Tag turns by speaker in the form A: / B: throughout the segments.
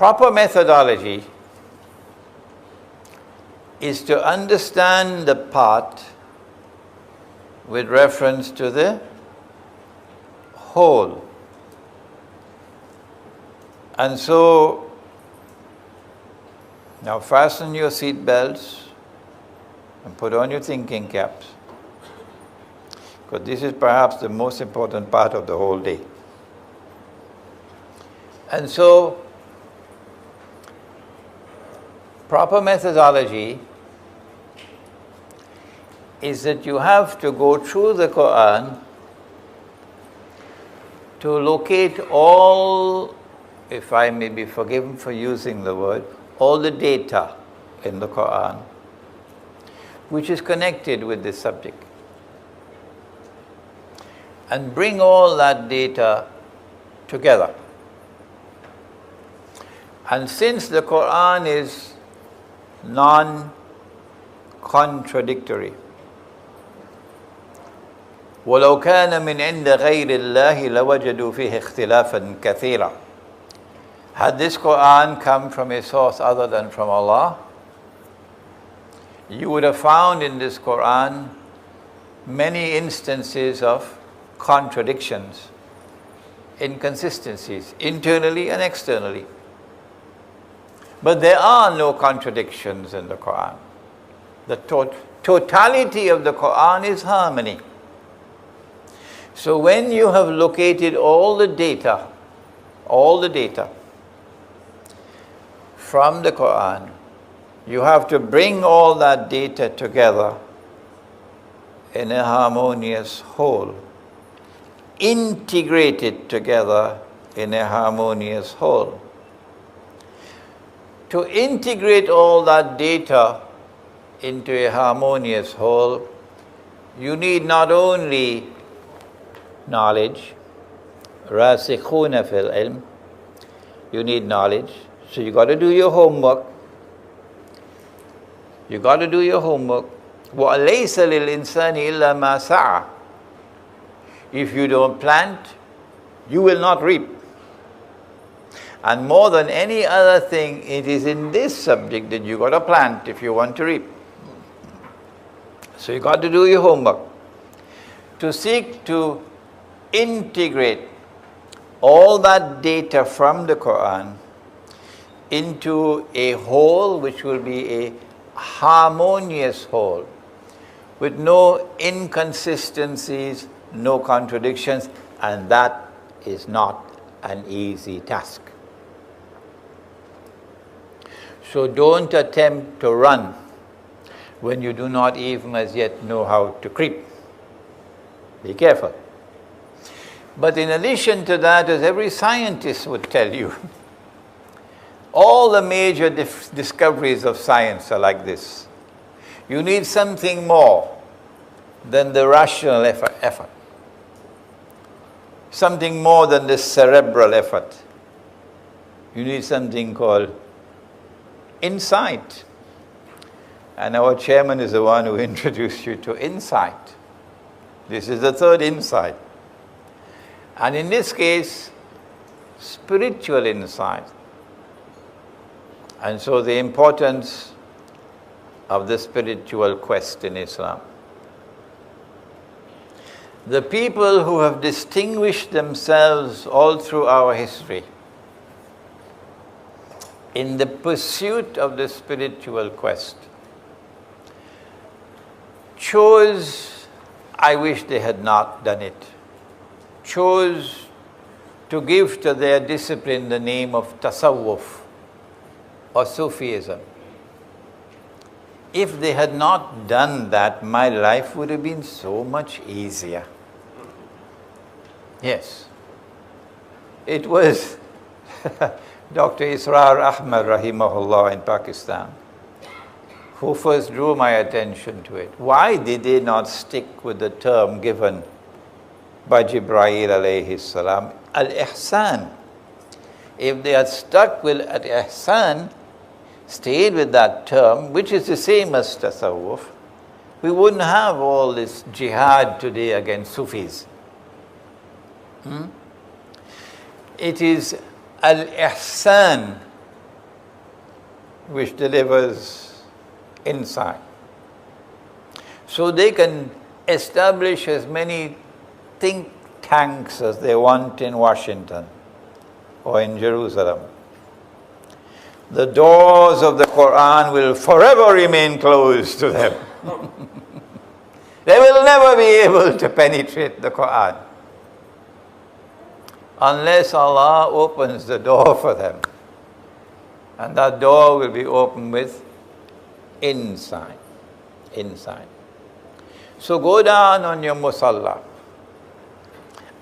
A: proper methodology is to understand the part with reference to the whole. And so, now fasten your seat belts and put on your thinking caps, because this is perhaps the most important part of the whole day. And so, proper methodology is that you have to go through the Quran to locate all, if I may be forgiven for using the word, all the data in the Quran which is connected with this subject, and bring all that data together. And since the Quran is non-contradictory, وَلَوْ كَانَ مِنْ عِنْدَ غَيْرِ اللَّهِ لَوَجَدُوا فِيهِ اخْتِلَافًا كَثِيرًا. Had this Quran come from a source other than from Allah, you would have found in this Quran many instances of contradictions, inconsistencies, internally and externally. But there are no contradictions in the Quran. The totality of the Quran is harmony. So when you have located all the data from the Quran, you have to bring all that data together in a harmonious whole. Integrate it together in a harmonious whole. To integrate all that data into a harmonious whole, you need not only knowledge, راسخون في العلم, you need knowledge. So you got to do your homework. وَلَيْسَ لِلْإِنسَانِ إِلَّا مَا سَعَى. If you don't plant, you will not reap. And more than any other thing, it is in this subject that you got to plant if you want to reap. So you got to do your homework to seek to integrate all that data from the Quran into a whole which will be a harmonious whole with no inconsistencies, no contradictions, and that is not an easy task. So don't attempt to run when you do not even as yet know how to creep. Be careful. But in addition to that, as every scientist would tell you, all the major discoveries of science are like this. You need something more than the rational effort. Something more than the cerebral effort. You need something called insight. And our chairman is the one who introduced you to insight. This is the third insight. And in this case, spiritual insight. And so the importance of the spiritual quest in Islam. The people who have distinguished themselves all through our history in the pursuit of the spiritual quest chose, I wish they had not done it, chose to give to their discipline the name of tasawwuf or Sufism. If they had not done that, my life would have been so much easier. Yes. It was Dr. Israr Ahmad rahimahullah in Pakistan who first drew my attention to it. Why did they not stick with the term given by Jibreel alayhi salam, al-ihsan? If they had stuck with al-ihsan, stayed with that term, which is the same as tasawwuf, we wouldn't have all this jihad today against Sufis. It is al-ihsan which delivers insight. So they can establish as many think tanks as they want in Washington or in Jerusalem. The doors of the Quran will forever remain closed to them. They will never be able to penetrate the Quran unless Allah opens the door for them. And that door will be opened with insight. Insight. So go down on your musalla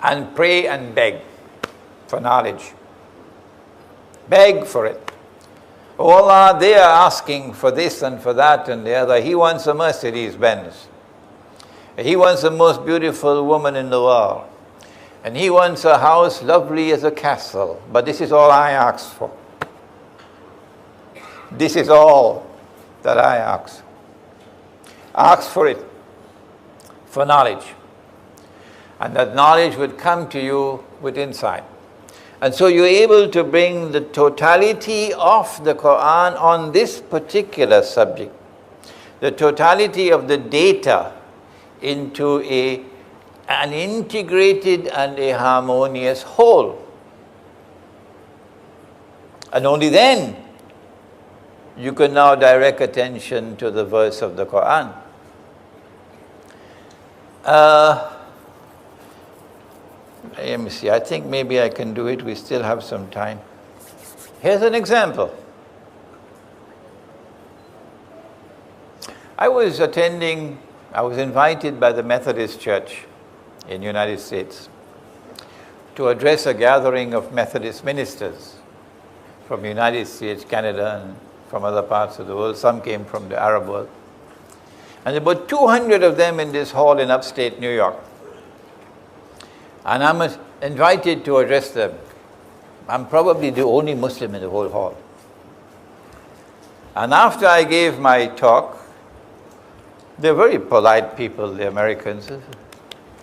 A: and pray and beg for knowledge. Beg for it. Oh Allah, they are asking for this and for that and the other. He wants a Mercedes Benz. He wants the most beautiful woman in the world. And he wants a house lovely as a castle. But this is all I ask for. This is all that I ask. Ask for it, for knowledge. And that knowledge would come to you with insight. And so you're able to bring the totality of the Quran on this particular subject, the totality of the data into an integrated and a harmonious whole. And only then you can now direct attention to the verse of the Quran. Let me see, I think maybe I can do it. We still have some time. Here's an example. I was invited by the Methodist Church in the United States to address a gathering of Methodist ministers from the United States, Canada, and from other parts of the world. Some came from the Arab world. And about 200 of them in this hall in upstate New York. And I'm invited to address them. I'm probably the only Muslim in the whole hall. And after I gave my talk, they're very polite people, the Americans,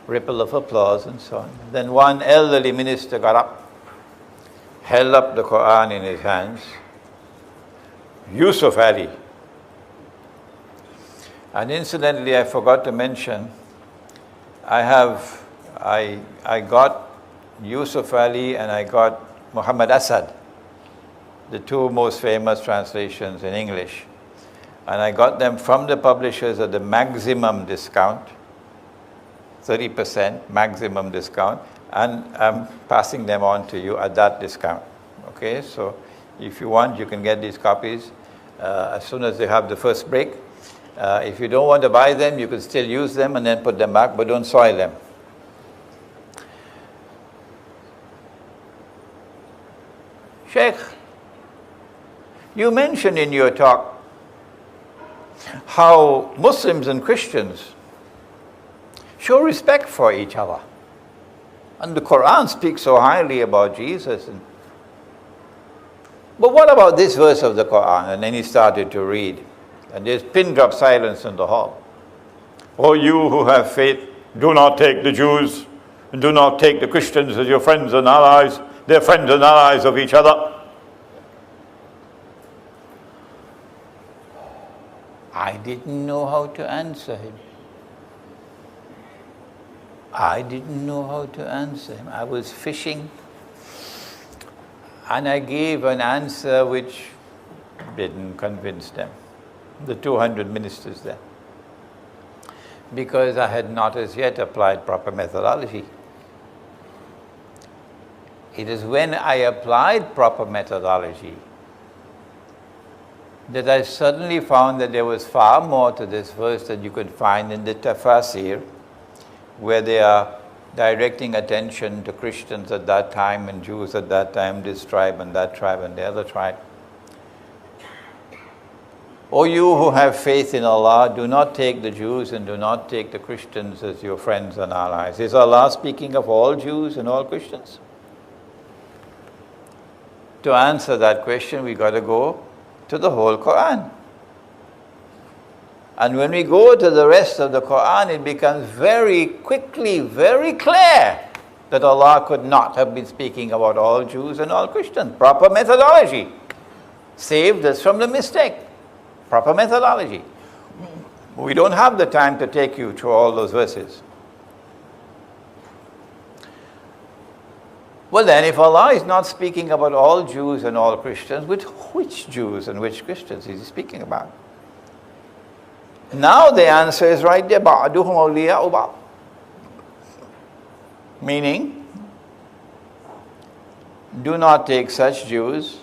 A: ripple of applause and so on. Then one elderly minister got up, held up the Quran in his hands. Yusuf Ali. And incidentally, I forgot to mention, I got Yusuf Ali and I got Muhammad Asad, the two most famous translations in English. And I got them from the publishers at the maximum discount, 30% maximum discount, and I'm passing them on to you at that discount. Okay, so if you want, you can get these copies as soon as they have the first break. If you don't want to buy them, you can still use them and then put them back, but don't soil them. Sheikh, you mentioned in your talk how Muslims and Christians show respect for each other. And the Quran speaks so highly about Jesus. But what about this verse of the Quran? And then he started to read. And there's pin drop silence in the hall. Oh, you who have faith, do not take the Jews and do not take the Christians as your friends and allies. They're friends and allies of each other. I didn't know how to answer him. I didn't know how to answer him. I was fishing. And I gave an answer which didn't convince them, the 200 ministers there, because I had not as yet applied proper methodology. It is when I applied proper methodology that I suddenly found that there was far more to this verse than you could find in the tafsir, where they are directing attention to Christians at that time and Jews at that time, this tribe and that tribe and the other tribe. O you who have faith in Allah, do not take the Jews and do not take the Christians as your friends and allies. Is Allah speaking of all Jews and all Christians? To answer that question, we got to go to the whole Quran. And when we go to the rest of the Quran, it becomes very quickly, very clear that Allah could not have been speaking about all Jews and all Christians. Proper methodology. saved us from the mistake. Proper methodology. We don't have the time to take you through all those verses. Well then, if Allah is not speaking about all Jews and all Christians, with which Jews and which Christians is He speaking about? Now the answer is right there. بَعْدُهُمْ أَوْلِيَاءُ بَعْضٍ. Meaning, do not take such Jews,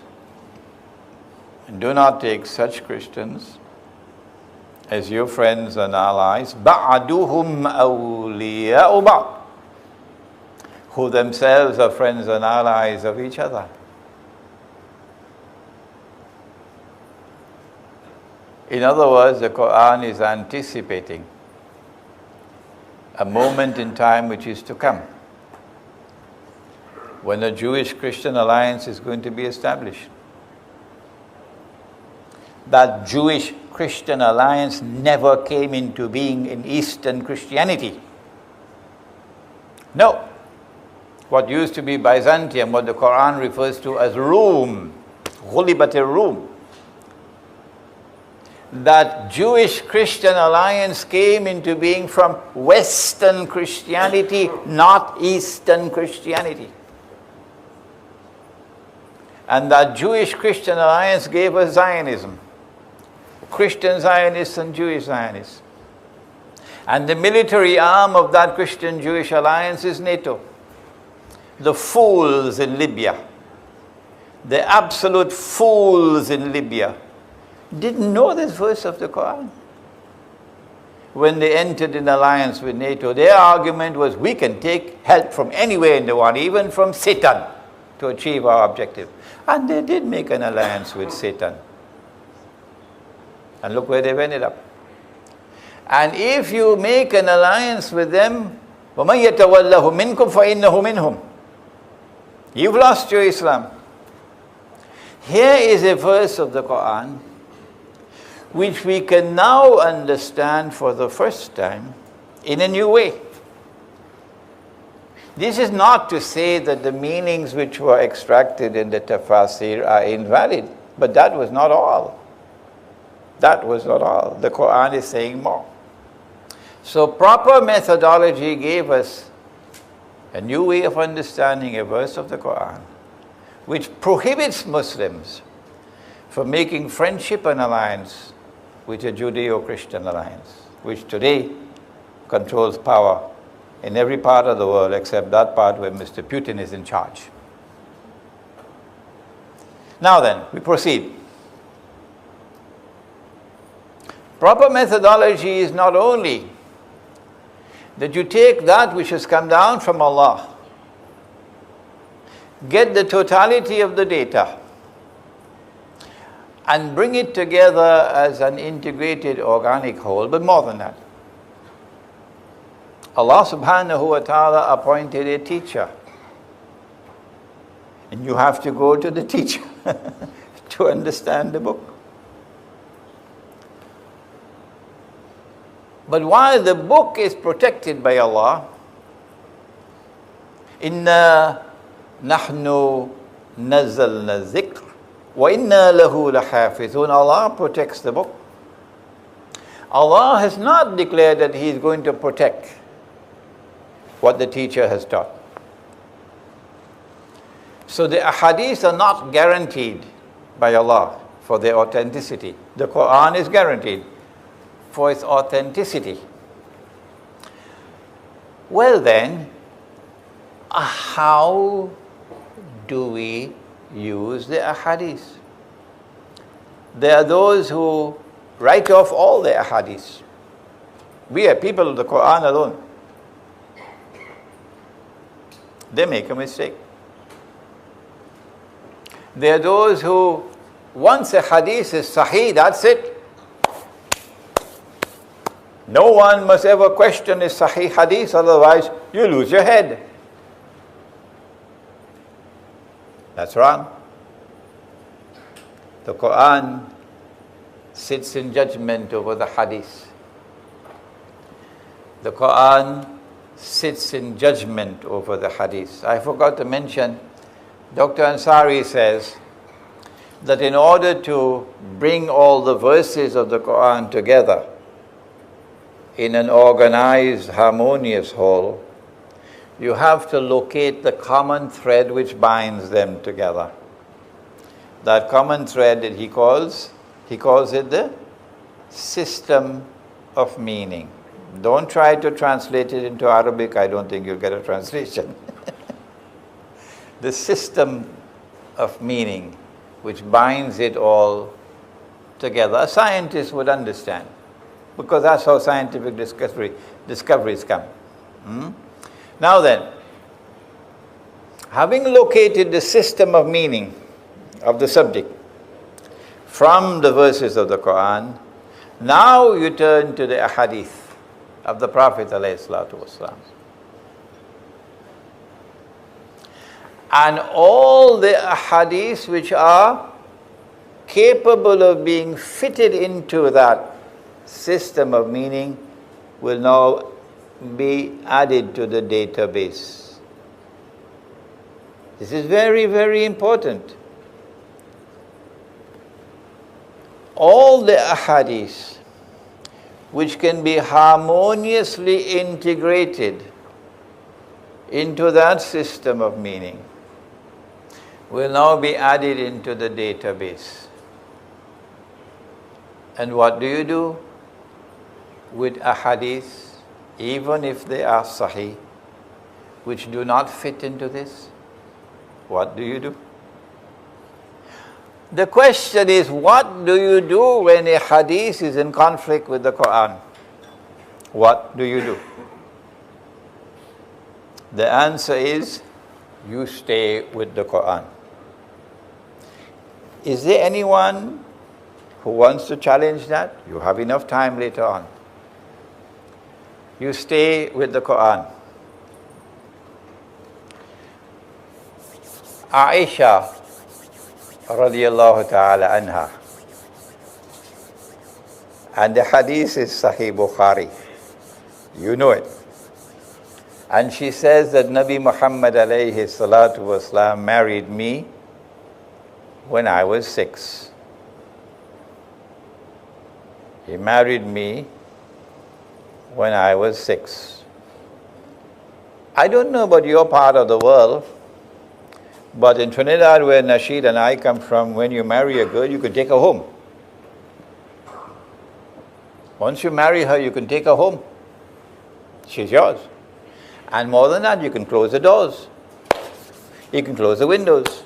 A: and do not take such Christians as your friends and allies. بَعْدُهُمْ أَوْلِيَاءُ بَعْضٍ. Who themselves are friends and allies of each other. In other words, the Quran is anticipating a moment in time which is to come, when a Jewish-Christian alliance is going to be established. That Jewish-Christian alliance never came into being in Eastern Christianity. No. What used to be Byzantium, what the Quran refers to as Rome, غُلِبَتِ الرُّوم. That Jewish-Christian alliance came into being from Western Christianity, not Eastern Christianity. And that Jewish-Christian alliance gave us Zionism. Christian Zionists and Jewish Zionists. And the military arm of that Christian-Jewish alliance is NATO. The fools in Libya, the absolute fools in Libya, didn't know this verse of the Quran. When they entered in alliance with NATO, their argument was, we can take help from anywhere in the world, even from Satan, to achieve our objective. And they did make an alliance with Satan. And look where they've ended up. And if you make an alliance with them, وَمَنْ يَتَوَلَّهُ مِنْكُمْ فَإِنَّهُ مِنْهُمْ. You've lost your Islam. Here is a verse of the Quran which we can now understand for the first time in a new way. This is not to say that the meanings which were extracted in the tafsir are invalid, but that was not all. That was not all. The Quran is saying more. So proper methodology gave us a new way of understanding a verse of the Quran, which prohibits Muslims from making friendship and alliance with a Judeo-Christian alliance, which today controls power in every part of the world except that part where Mr. Putin is in charge. Now then, we proceed. Proper methodology is not only that you take that which has come down from Allah, get the totality of the data, and bring it together as an integrated organic whole, but more than that. Allah subhanahu wa ta'ala appointed a teacher. And you have to go to the teacher to understand the book. But while the book is protected by Allah, إِنَّا نَحْنُ نَزَّلْنَا الذِّكْرَ وَإِنَّا لَهُ لَحَافِظُونَ. Allah protects the book. Allah has not declared that He is going to protect what the teacher has taught. So the ahadith are not guaranteed by Allah for their authenticity. The Quran is guaranteed for its authenticity. Well then, how do we use the ahadith? There are those who write off all the ahadith. We are people of the Quran alone. They make a mistake. There are those who, once a hadith is sahih, that's it. No one must ever question a sahih hadith, otherwise you lose your head. That's wrong. The Quran sits in judgment over the hadith. The Quran sits in judgment over the hadith. I forgot to mention, Dr. Ansari says that in order to bring all the verses of the Quran together in an organized, harmonious whole, you have to locate the common thread which binds them together. That common thread that he calls it the system of meaning. Don't try to translate it into Arabic, I don't think you'll get a translation. The system of meaning which binds it all together. A scientist would understand, because that's how scientific discoveries come. Now then, having located the system of meaning of the subject from the verses of the Quran, now you turn to the ahadith of the Prophet ﷺ. And all the ahadith which are capable of being fitted into that system of meaning will now be added to the database. This is very, very important. All the ahadith which can be harmoniously integrated into that system of meaning will now be added into the database. And what do you do with ahadith, even if they are sahih, which do not fit into this? What do you do? The question is, what do you do when a hadith is in conflict with the Quran? What do you do? The answer is, you stay with the Quran. Is there anyone who wants to challenge that? You have enough time later on. You stay with the Quran. Aisha radiyallahu ta'ala anha, and the hadith is Sahih Bukhari. You know it. And she says that Nabi Muhammad alayhi salatu wasalam married me when I was 6. He married me when I was 6. I don't know about your part of the world, but in Trinidad, where Nasheed and I come from, when you marry a girl, you can take her home. Once you marry her, you can take her home. She's yours. And more than that, you can close the doors. You can close the windows.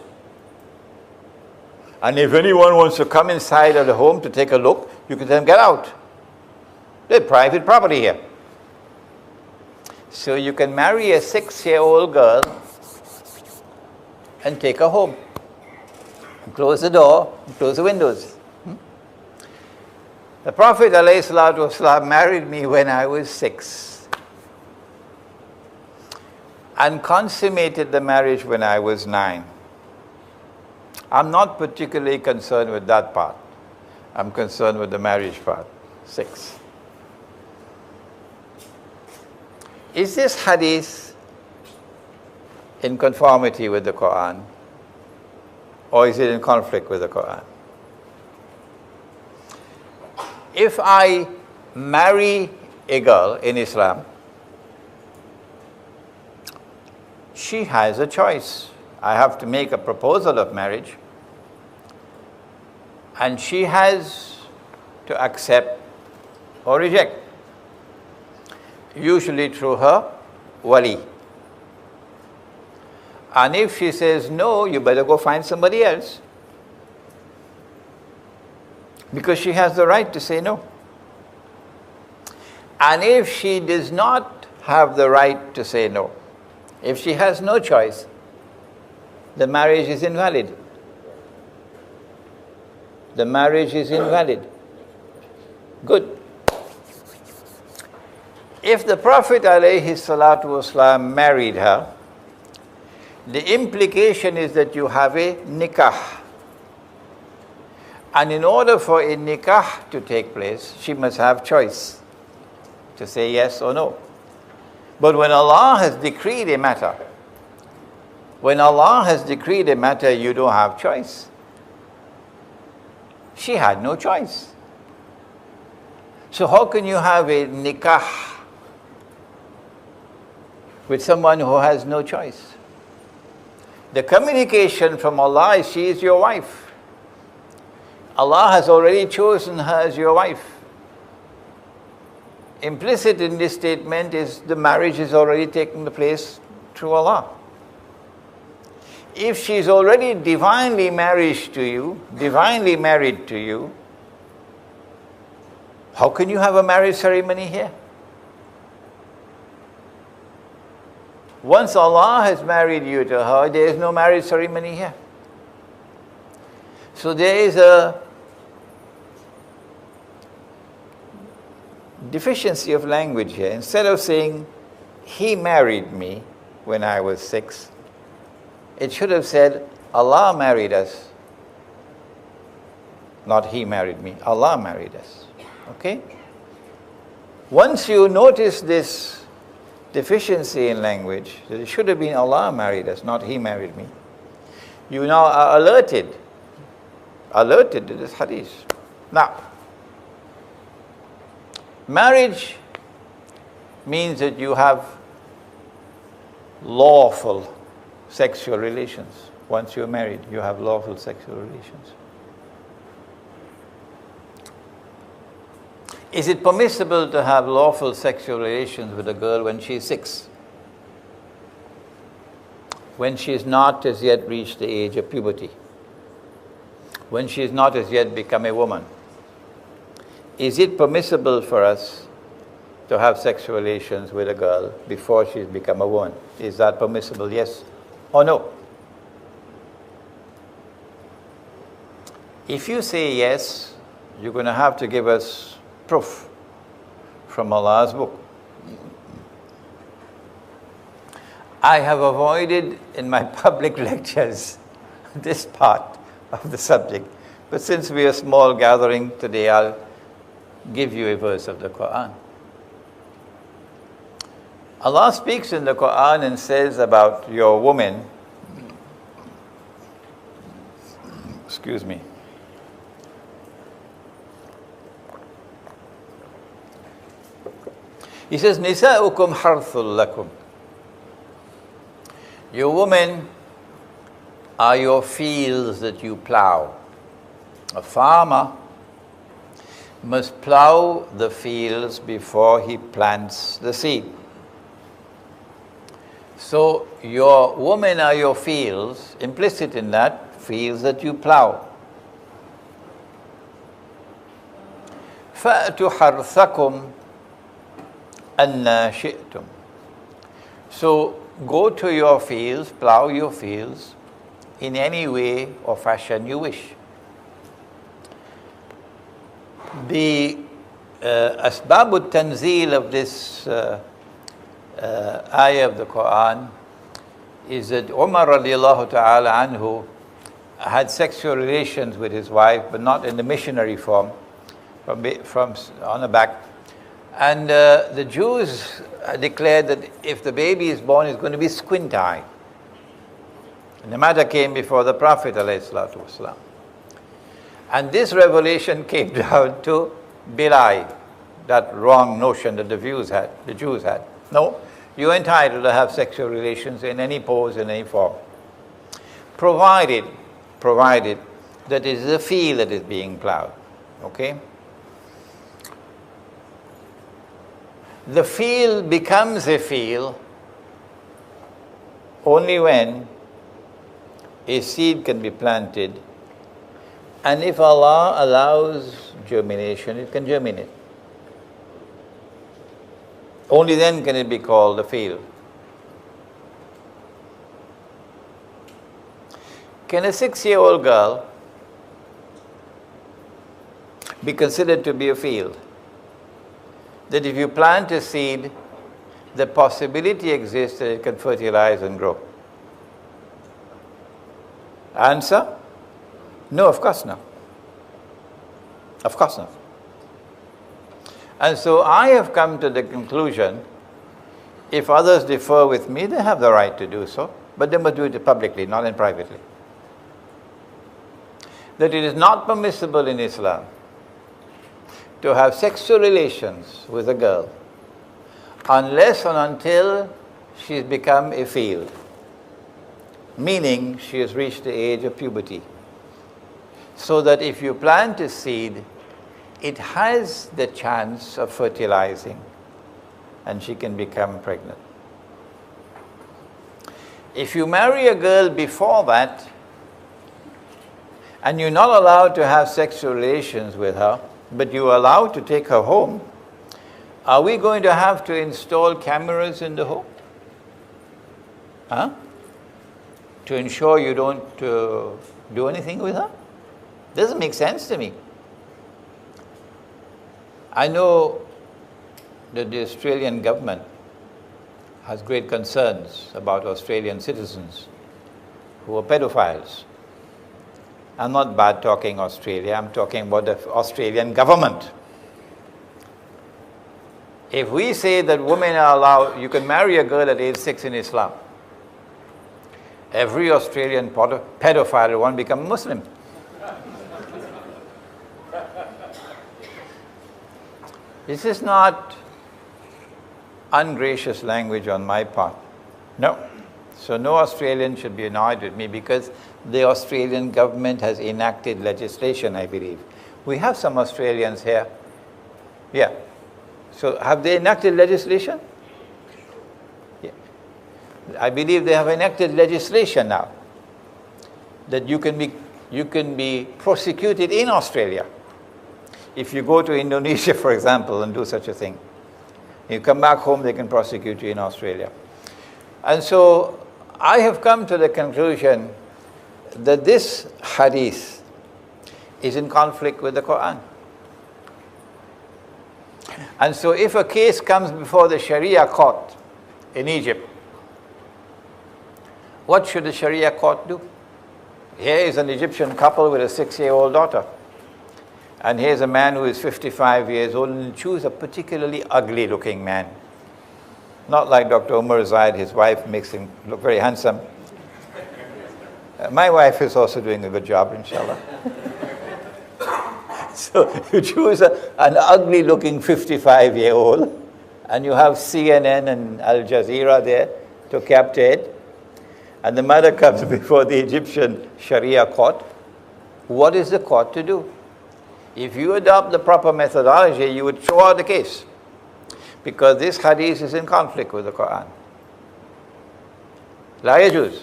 A: And if anyone wants to come inside of the home to take a look, you can tell them, get out. They're private property here. So you can marry a 6-year-old girl and take her home. And close the door, and close the windows. The Prophet ﷺ married me when I was 6 and consummated the marriage when I was 9. I'm not particularly concerned with that part. I'm concerned with the marriage part, 6. Is this hadith in conformity with the Quran, or is it in conflict with the Quran? If I marry a girl in Islam, she has a choice. I have to make a proposal of marriage, and she has to accept or reject, usually through her wali. And if she says no, you better go find somebody else, because she has the right to say no. And if she does not have the right to say no, if she has no choice, the marriage is invalid. The marriage is invalid. Good. If the Prophet ﷺ married her, the implication is that you have a nikah. And in order for a nikah to take place, she must have choice to say yes or no. But when Allah has decreed a matter, you don't have choice. She had no choice. So how can you have a nikah with someone who has no choice? The communication from Allah is she is your wife. Allah has already chosen her as your wife. Implicit in this statement is the marriage is already taking place through Allah. If she is already divinely married to you, how can you have a marriage ceremony here? Once Allah has married you to her, there is no marriage ceremony here. So there is a deficiency of language here. Instead of saying, he married me when I was 6, it should have said, Allah married us. Not he married me, Allah married us. Okay? Once you notice this deficiency in language, that it should have been Allah married us, not he married me, you now are alerted to this hadith. Now, marriage means that you have lawful sexual relations. Once you're married, you have lawful sexual relations. Is it permissible to have lawful sexual relations with a girl when she is 6? When she is not as yet reached the age of puberty? When she is not as yet become a woman? Is it permissible for us to have sexual relations with a girl before she's become a woman? Is that permissible, yes or no? If you say yes, you're going to have to give us proof from Allah's book. I have avoided in my public lectures this part of the subject, but since we are a small gathering today, I'll give you a verse of the Quran. Allah speaks in the Quran and says about your woman, excuse me, He says, نساؤكم حرث لكم. Your women are your fields that you plow. A farmer must plow the fields before he plants the seed. So your women are your fields, implicit in that, fields that you plow. فَأْتُوا حَرْثَكُمْ أَنَّا شِئْتُمْ. So go to your fields, plow your fields in any way or fashion you wish. The asbab al-tanzil of this ayah of the Quran is that Umar radiallahu ta'ala anhu had sexual relations with his wife, but not in the missionary form, from on the back. And the Jews declared that if the baby is born, it's going to be squint-eyed. And the matter came before the Prophet ﷺ. And this revelation came down to belie that wrong notion that the Jews had. No, you're entitled to have sexual relations in any pose, in any form, provided that it is a field that is being plowed. Okay? The field becomes a field only when a seed can be planted, and if Allah allows germination, it can germinate. Only then can it be called a field. Can a 6-year-old girl be considered to be a field? That if you plant a seed, the possibility exists that it can fertilize and grow? Answer? No, of course not. Of course not. And so I have come to the conclusion, if others differ with me, they have the right to do so, but they must do it publicly, not in privately. that it is not permissible in Islam to have sexual relations with a girl unless and until she has become a field, meaning she has reached the age of puberty. So that if you plant a seed, it has the chance of fertilizing and she can become pregnant. If you marry a girl before that and you're not allowed to have sexual relations with her, but you're allowed to take her home, are we going to have to install cameras in the home? Huh? To ensure you don't do anything with her? Doesn't make sense to me. I know that the Australian government has great concerns about Australian citizens who are pedophiles. I'm not bad talking Australia, I'm talking about the Australian government. If we say that women are allowed, you can marry a girl at age 6 in Islam, every Australian pedophile will want to become Muslim. This is not ungracious language on my part. No. So no Australian should be annoyed with me because the Australian government has enacted legislation, I believe. We have some Australians here. Yeah. So have they enacted legislation? Yeah. I believe they have enacted legislation now that you can be prosecuted in Australia. If you go to Indonesia, for example, and do such a thing, you come back home, they can prosecute you in Australia. And so I have come to the conclusion that this hadith is in conflict with the Quran. And so if a case comes before the Sharia court in Egypt, what should the Sharia court do? Here is an Egyptian couple with a 6-year-old daughter. And here's a man who is 55 years old, and choose a particularly ugly looking man. Not like Dr. Umar Zaid, his wife makes him look very handsome. My wife is also doing a good job, inshallah. So you choose an ugly looking 55-year-old, and you have CNN and Al Jazeera there to capture it. And the matter comes before the Egyptian Sharia court. What is the court to do? If you adopt the proper methodology, you would throw out the case, because this hadith is in conflict with the Quran. La yajuz.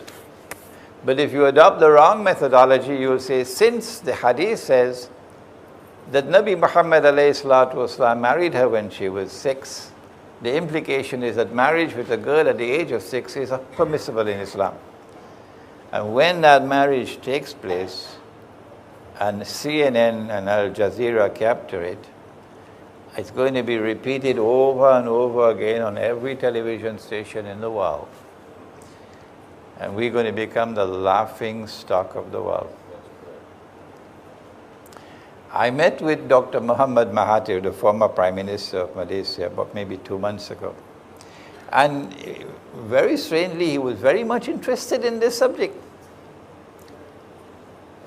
A: But if you adopt the wrong methodology, you will say, since the hadith says that Nabi Muhammad ﷺ married her when she was 6, the implication is that marriage with a girl at the age of 6 is permissible in Islam. And when that marriage takes place, and CNN and Al Jazeera capture it, it's going to be repeated over and over again on every television station in the world. And we're going to become the laughing stock of the world. I met with Dr. Muhammad Mahathir, the former Prime Minister of Malaysia, about maybe 2 months ago. And very strangely, he was very much interested in this subject.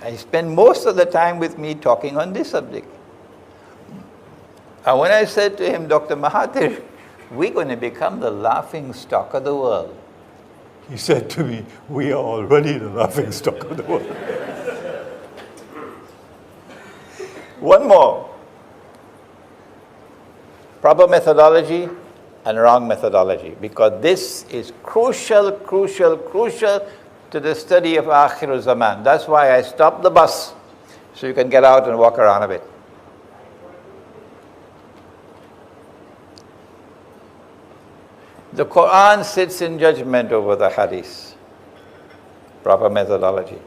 A: He spent most of the time with me talking on this subject. And when I said to him, Dr. Mahathir, we're going to become the laughing stock of the world, he said to me, we are already the laughing stock of the world. One more. Proper methodology and wrong methodology, because this is crucial to the study of Akhir Zaman. That's why I stopped the bus, so you can get out and walk around a bit. The Quran sits in judgment over the hadith. Proper methodology.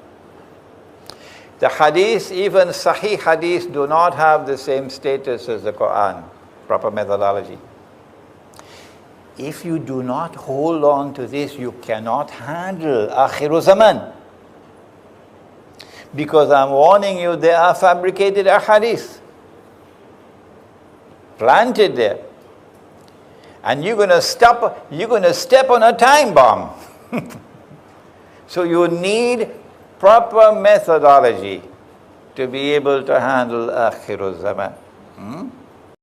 A: The hadith, even Sahih hadith, do not have the same status as the Quran. Proper methodology. If you do not hold on to this, you cannot handle Akhir Zaman. Because I'm warning you, they are fabricated ahadith, planted there. And you're going to step on a time bomb. So you need proper methodology to be able to handle Akhirul Zaman.